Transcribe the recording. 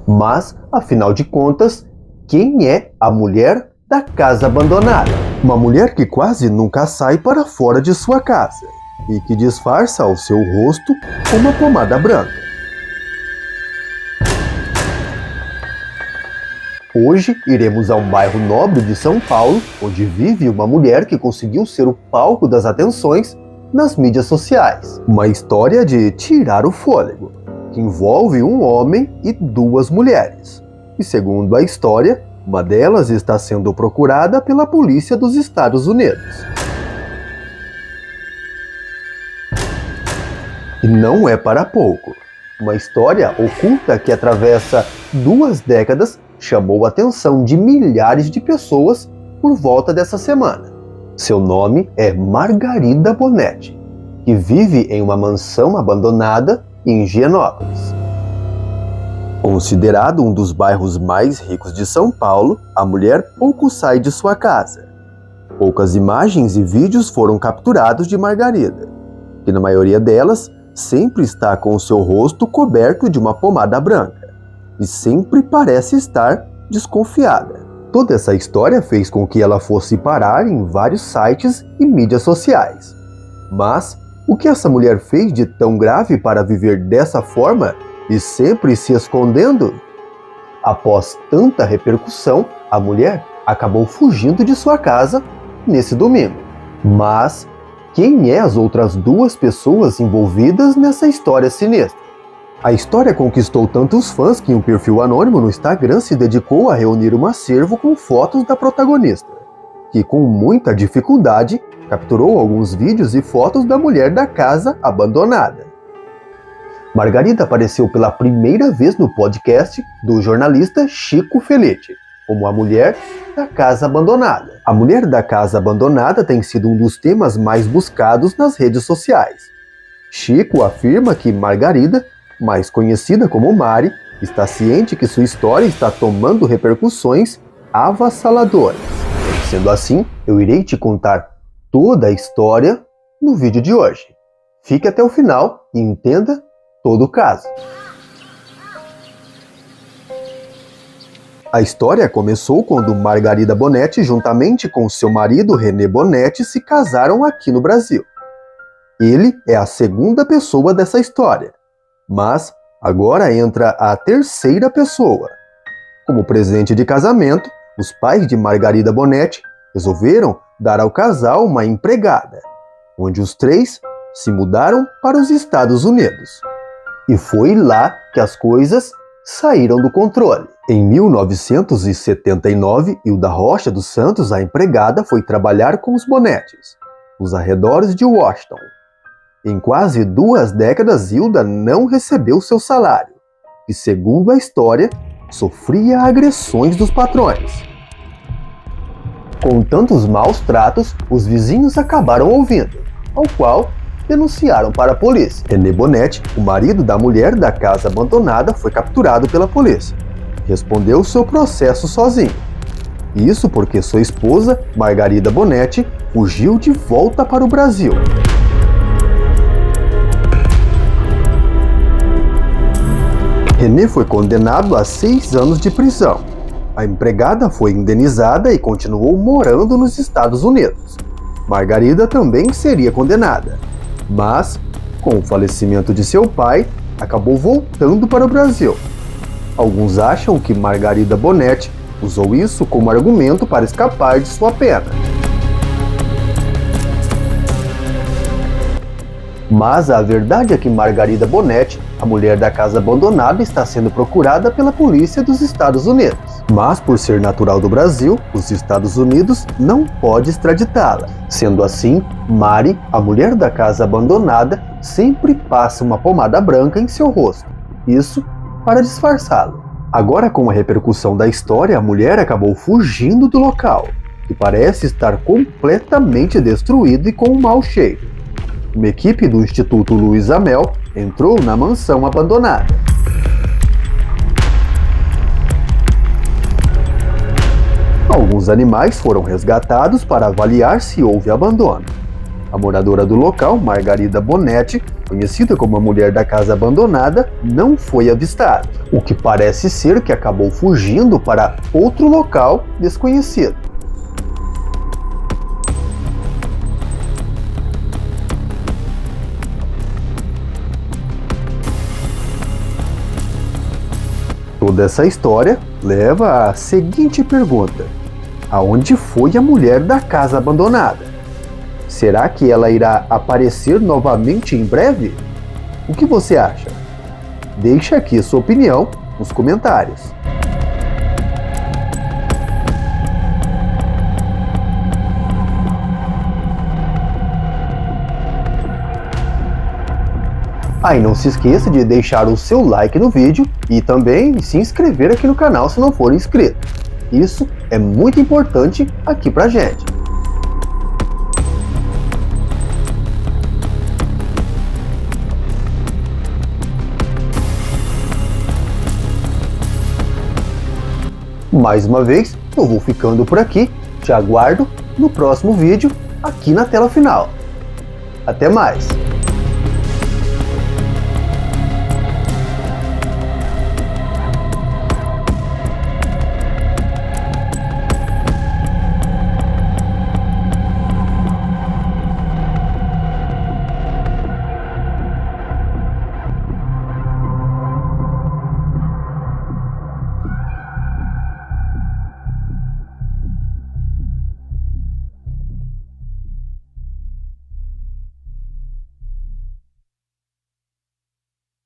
Mas, afinal de contas, quem é a mulher da casa abandonada? Uma mulher que quase nunca sai para fora de sua casa e que disfarça o seu rosto com uma pomada branca. Hoje iremos a um bairro nobre de São Paulo, onde vive uma mulher que conseguiu ser o palco das atenções nas mídias sociais. Uma história de tirar o fôlego, que envolve um homem e duas mulheres. E segundo a história, uma delas está sendo procurada pela polícia dos Estados Unidos. E não é para pouco. Uma história oculta que atravessa 2 décadas chamou a atenção de milhares de pessoas por volta dessa semana. Seu nome é Margarida Bonetti, que vive em uma mansão abandonada em Higienópolis. Considerado um dos bairros mais ricos de São Paulo, a mulher pouco sai de sua casa. Poucas imagens e vídeos foram capturados de Margarida, que na maioria delas sempre está com o seu rosto coberto de uma pomada branca e sempre parece estar desconfiada. Toda essa história fez com que ela fosse parar em vários sites e mídias sociais. Mas o que essa mulher fez de tão grave para viver dessa forma e sempre se escondendo? Após tanta repercussão, a mulher acabou fugindo de sua casa nesse domingo. Mas quem é as outras 2 pessoas envolvidas nessa história sinistra? A história conquistou tantos fãs que um perfil anônimo no Instagram se dedicou a reunir um acervo com fotos da protagonista, que com muita dificuldade capturou alguns vídeos e fotos da mulher da casa abandonada. Margarida apareceu pela primeira vez no podcast do jornalista Chico Felitti, como a mulher da casa abandonada. A mulher da casa abandonada tem sido um dos temas mais buscados nas redes sociais. Chico afirma que Margarida, mais conhecida como Mari, está ciente que sua história está tomando repercussões avassaladoras. Sendo assim, eu irei te contar toda a história no vídeo de hoje. Fique até o final e entenda todo o caso. A história começou quando Margarida Bonetti, juntamente com seu marido René Bonetti, se casaram aqui no Brasil. Ele é a segunda pessoa dessa história, mas agora entra a terceira pessoa. Como presente de casamento, os pais de Margarida Bonetti resolveram dar ao casal uma empregada, onde os 3 se mudaram para os Estados Unidos. E foi lá que as coisas saíram do controle. Em 1979, Hilda Rocha dos Santos, a empregada, foi trabalhar com os Bonettis, nos arredores de Washington. Em quase 2 décadas, Hilda não recebeu seu salário e, segundo a história, sofria agressões dos patrões. Com tantos maus tratos, os vizinhos acabaram ouvindo, ao qual denunciaram para a polícia. René Bonetti, o marido da mulher da casa abandonada, foi capturado pela polícia. Respondeu seu processo sozinho. Isso porque sua esposa, Margarida Bonetti, fugiu de volta para o Brasil. René foi condenado a 6 anos de prisão. A empregada foi indenizada e continuou morando nos Estados Unidos. Margarida também seria condenada, mas, com o falecimento de seu pai, acabou voltando para o Brasil. Alguns acham que Margarida Bonetti usou isso como argumento para escapar de sua pena. Mas a verdade é que Margarida Bonetti, a mulher da casa abandonada, está sendo procurada pela polícia dos Estados Unidos. Mas por ser natural do Brasil, os Estados Unidos não pode extraditá-la. Sendo assim, Mari, a mulher da casa abandonada, sempre passa uma pomada branca em seu rosto. Isso para disfarçá-lo. Agora, com a repercussão da história, a mulher acabou fugindo do local, que parece estar completamente destruído e com um mau cheiro. Uma equipe do Instituto Luiz Amel entrou na mansão abandonada. Alguns animais foram resgatados para avaliar se houve abandono. A moradora do local, Margarida Bonetti, conhecida como a mulher da casa abandonada, não foi avistada, o que parece ser que acabou fugindo para outro local desconhecido. Toda essa história leva à seguinte pergunta: aonde foi a mulher da casa abandonada? Será que ela irá aparecer novamente em breve? O que você acha? Deixe aqui sua opinião nos comentários. E não se esqueça de deixar o seu like no vídeo e também se inscrever aqui no canal se não for inscrito. Isso é muito importante aqui pra gente. Mais uma vez, eu vou ficando por aqui. Te aguardo no próximo vídeo aqui na tela final. Até mais!